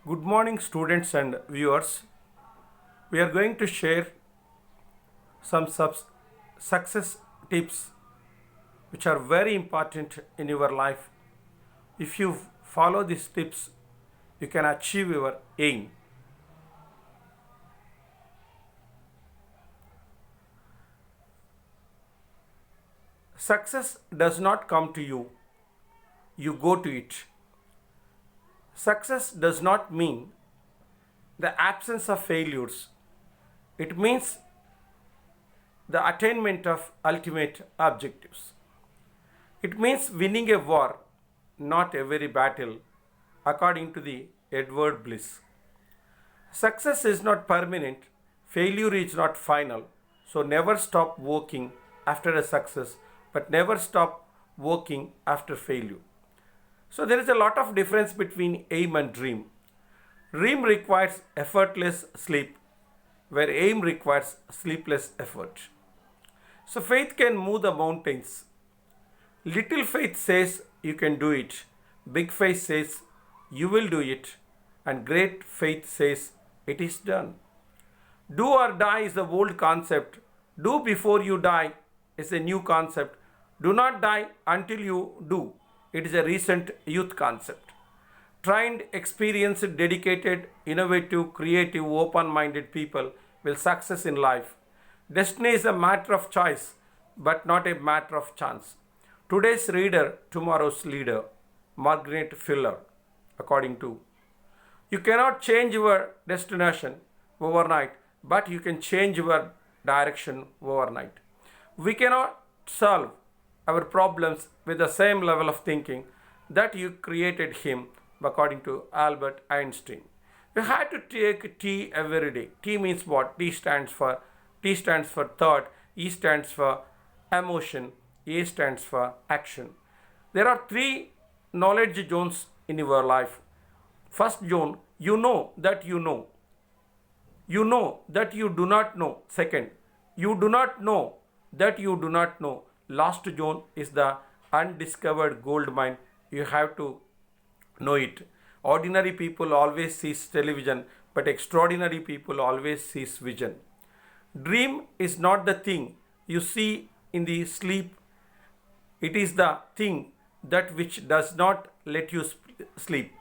Good morning, students and viewers. We are going to share some success tips which are very important in your life. If you follow these tips, you can achieve your aim. Success does not come to you, you go to it. Success does not mean the absence of failures, it means the attainment of ultimate objectives. It means winning a war, not every battle, according to the Edward Bliss. Success is not permanent, failure is not final, so never stop working after a success, but never stop working after failure. So there is a lot of difference between aim and dream. Dream requires effortless sleep, where aim requires sleepless effort. So faith can move the mountains. Little faith says you can do it. Big faith says you will do it. And great faith says it is done. Do or die is the old concept. Do before you die is a new concept. Do not die until you do. It is a recent youth concept. Trained, experienced, dedicated, innovative, creative, open minded people will success in life. Destiny is a matter of choice, but not a matter of chance. Today's reader, tomorrow's leader. Margaret Fuller, according to. You cannot change your destination overnight, but you can change your direction overnight. We cannot solve our problems with the same level of thinking that you created him, according to Albert Einstein. You had to take T every day. T means what? T stands for thought, E stands for emotion, A stands for action. There are three knowledge zones in your life. First zone, you know that you know. You know that you do not know. Second, you do not know that you do not know. Last zone is the undiscovered gold mine. You have to know it. Ordinary people always sees television, but extraordinary people always sees vision. Dream is not the thing you see in the sleep. It is the thing that which does not let you sleep.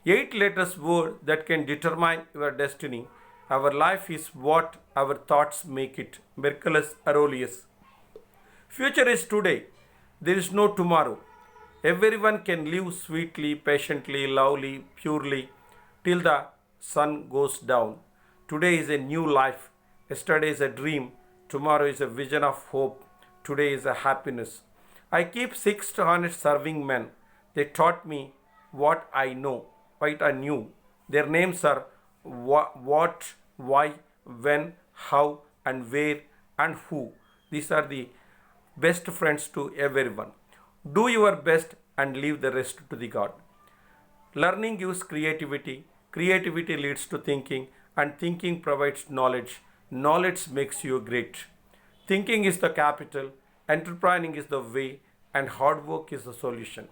8 letters word that can determine your destiny. Our life is what our thoughts make it. Marcellus Aurelius. Future is today. There is no tomorrow. Everyone can live sweetly, patiently, lovely, purely till the sun goes down. Today is a new life. Yesterday is a dream. Tomorrow is a vision of hope. Today is a happiness. I keep 600 serving men. They taught me what I know, what I knew. Their names are what, why, when, how, and where, and who. These are the best friends to everyone. Do your best and leave the rest to the God. Learning gives creativity, creativity leads to thinking, and thinking provides knowledge. Knowledge makes you great. Thinking is the capital, entrepreneuring is the way, and hard work is the solution.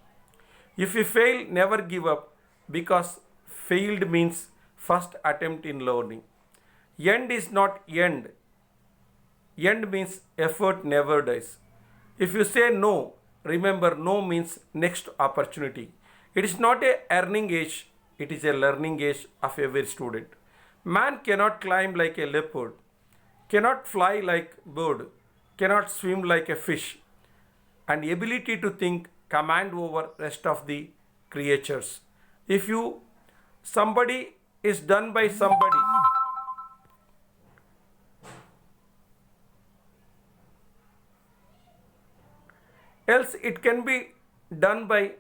If you fail, never give up because failed means first attempt in learning. End is not end. End means effort never dies. If you say no, remember no means next opportunity. It is not a earning age, it is a learning age of every student. Man cannot climb like a leopard, cannot fly like bird, cannot swim like a fish, and ability to think command over rest of the creatures. If you somebody is done by somebody, else it can be done by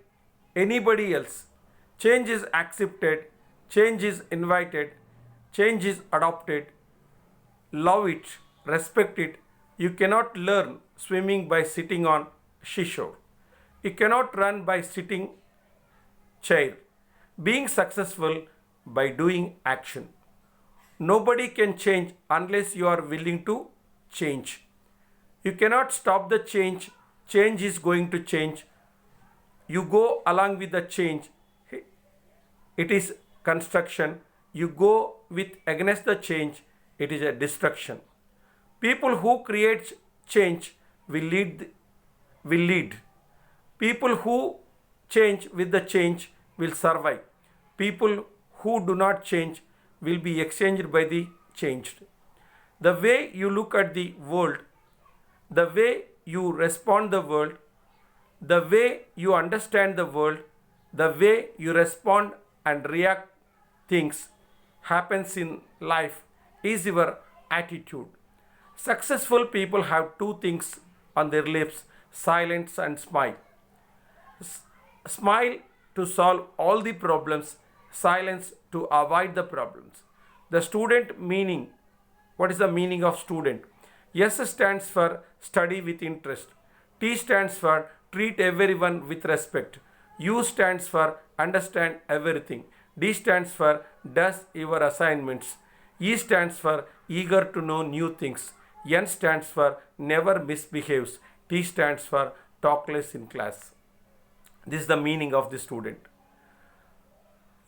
anybody else. Change is accepted, change is invited, change is adopted. Love it, respect it. You cannot learn swimming by sitting on seashore. You cannot run by sitting chair. Being successful by doing action. Nobody can change unless you are willing to change. You cannot stop the change. Change is going to change. You go along with the change. It is construction. You go with against the change, it is a destruction. People who create change will lead. People who change with the change will survive. People who do not change will be exchanged by the changed. The way you look at the world, the way you respond the world, the way you understand the world, the way you respond and react things happens in life is your attitude. Successful people have two things on their lips: silence and smile. Smile to solve all the problems, silence to avoid the problems. The student meaning. What is the meaning of student? S stands for study with interest. T stands for treat everyone with respect. U stands for understand everything. D stands for does your assignments. E stands for eager to know new things. N stands for never misbehaves. T stands for talk less in class. This is the meaning of the student.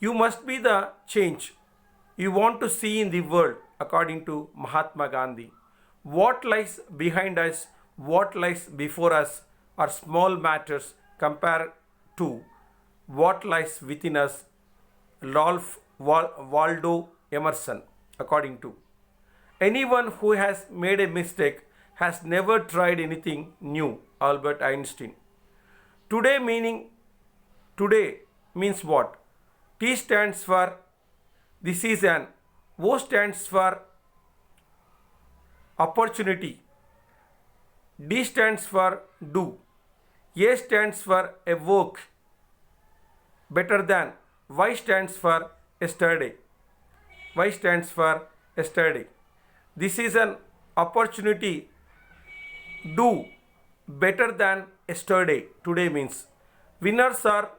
You must be the change you want to see in the world, according to Mahatma Gandhi. What lies behind us, what lies before us are small matters compared to what lies within us, Ralph Waldo Emerson, according to. Anyone who has made a mistake has never tried anything new, Albert Einstein. Today meaning today means what? T stands for this is an. O stands for opportunity. D stands for do. A stands for a work better than. Y stands for yesterday. Y stands for yesterday. This is an opportunity. Do better than yesterday. Today means winners are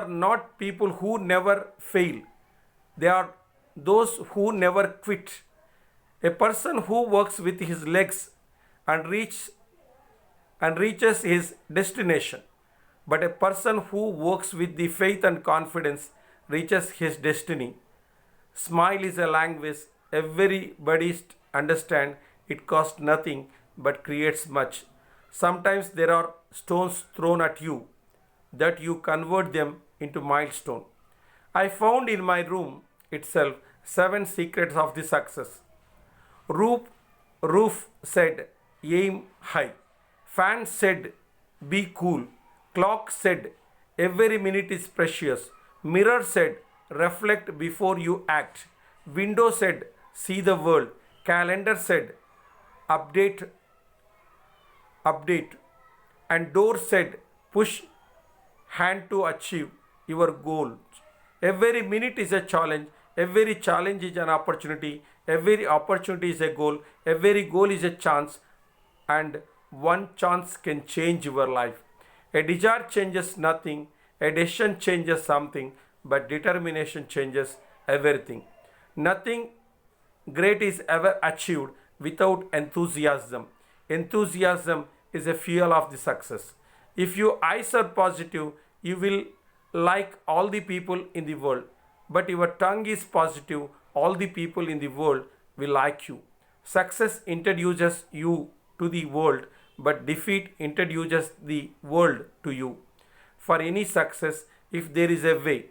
not people who never fail. They are those who never quit. A person who works with his legs and reaches his destination. But a person who works with the faith and confidence reaches his destiny. Smile is a language everybody understand. It costs nothing but creates much. Sometimes there are stones thrown at you that you convert them into milestone. I found in my room itself 7 secrets of the success. Roof, roof said, aim high. Fan said, be cool. Clock said, every minute is precious. Mirror said, reflect before you act. Window said, see the world. Calendar said, update. And door said, push hand to achieve your goals. Every minute is a challenge. Every challenge is an opportunity. Every opportunity is a goal. Every goal is a chance. And one chance can change your life. A desire changes nothing. A decision changes something. But determination changes everything. Nothing great is ever achieved without enthusiasm. Enthusiasm is a fuel of the success. If your eyes are positive, you will like all the people in the world. But your tongue is positive, all the people in the world will like you. Success introduces you to the world, but defeat introduces the world to you. For any success, if there is a way,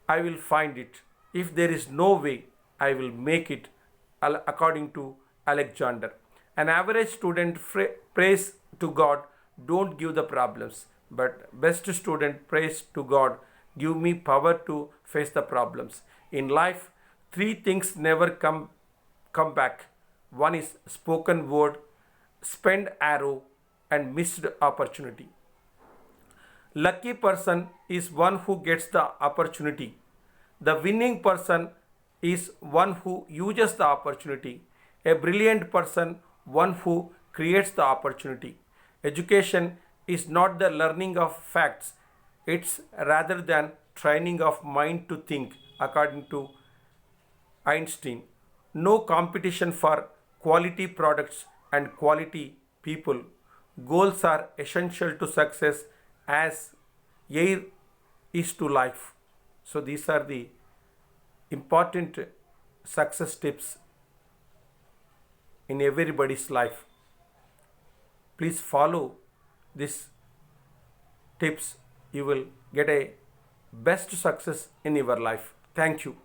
I will find it. If there is no way, I will make it, according to Alexander. An average student prays to God, don't give the problems. But best student prays to God, give me power to face the problems. In life, 3 things never come back. One is spoken word, spent arrow, and missed opportunity. Lucky person is one who gets the opportunity. The winning person is one who uses the opportunity. A brilliant person, one who creates the opportunity. Education is not the learning of facts, it's rather than training of mind to think, according to Einstein. No competition for quality products and quality people. Goals are essential to success as air is to life. So these are the important success tips in everybody's life. Please follow these tips. You will get a best success in your life. Thank you.